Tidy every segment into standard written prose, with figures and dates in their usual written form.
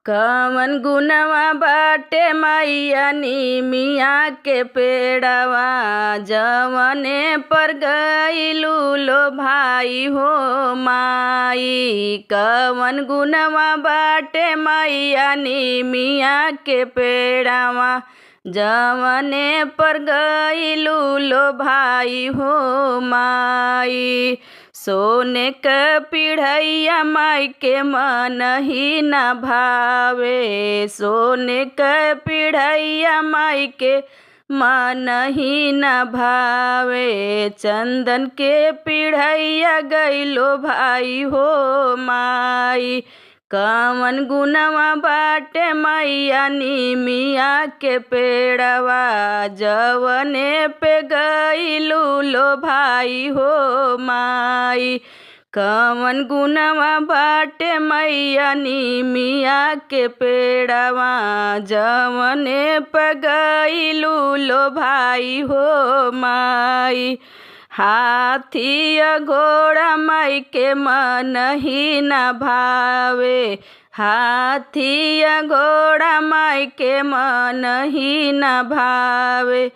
कवन गुनवा बाटे मैया निमिया के पेड़वा जवने पर गइलू लो भाई हो माई। कवन गुनवा बाटे मैया निमिया के पेड़वा जवने पर गइलू लो भाई हो माई। सोने क पिढ़ैया माई के मन ही न भावे। सोने क पिढ़ैया माई के मन ही न भावे। चंदन के पिढ़ैया गइलो भाई हो माई। कवन गुनवा बाटे मैया निमिया के पेड़वा जवने पे गइलू लो भाई हो माई। कवन गुनवा बाटे मैया निमिया के पेड़वा जवने पे गइलू लो भाई हो माई। हाथी घोड़ा माई के मन ही न भावे। हाथी घोड़ा माई के मन ही न भावे।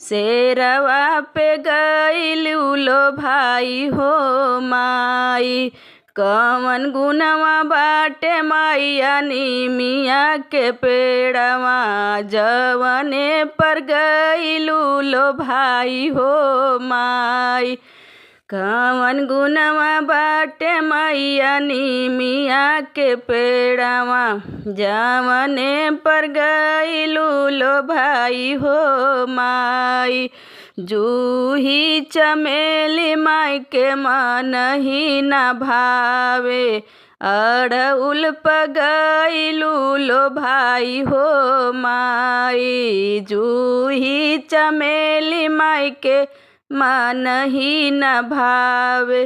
शेरवा पे गइलू लो भाई हो माई। कवन गुनवा बाटे मैया निमिया के पेड़वा जवने पर गइलू लो भाई हो माई। कवन गुनवा बाटे मैया निमिया के पेड़वा जवने पर गइलू लो भाई हो माई। जूही चमेली माई के मन ही न भावे। अड़उल प गइलू लो भाई हो माई। जूही चमेली माई के मन ही न भावे।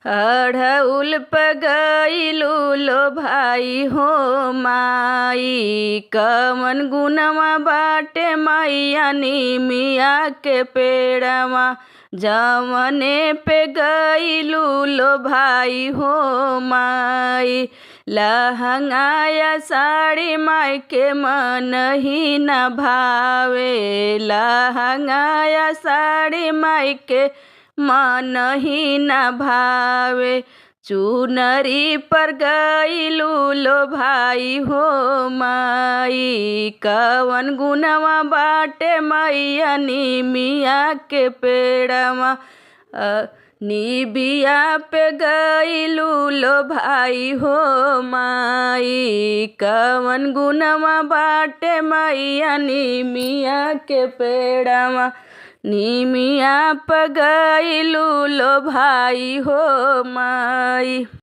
अड़उल प गइलू लो भाई हो माई। कवन गुनवा बाटे मैया निमिया के पेड़वा जवने पे गइलू लो भाई हो माई। लहंगाया साड़ी माई के मन ही न भावे। लहंगाया साड़ी माई के मन ही न भावे। चुनरी पर गइलू लो भाई हो माई। कवन गुनवा बाटे मैया निमिया के पेड़वा निबिया पे गइलू लो भाई हो माई। कवन गुनवा बाटे मैया निमिया के पेड़वा निमिया पे गइलू लो भाई हो माई।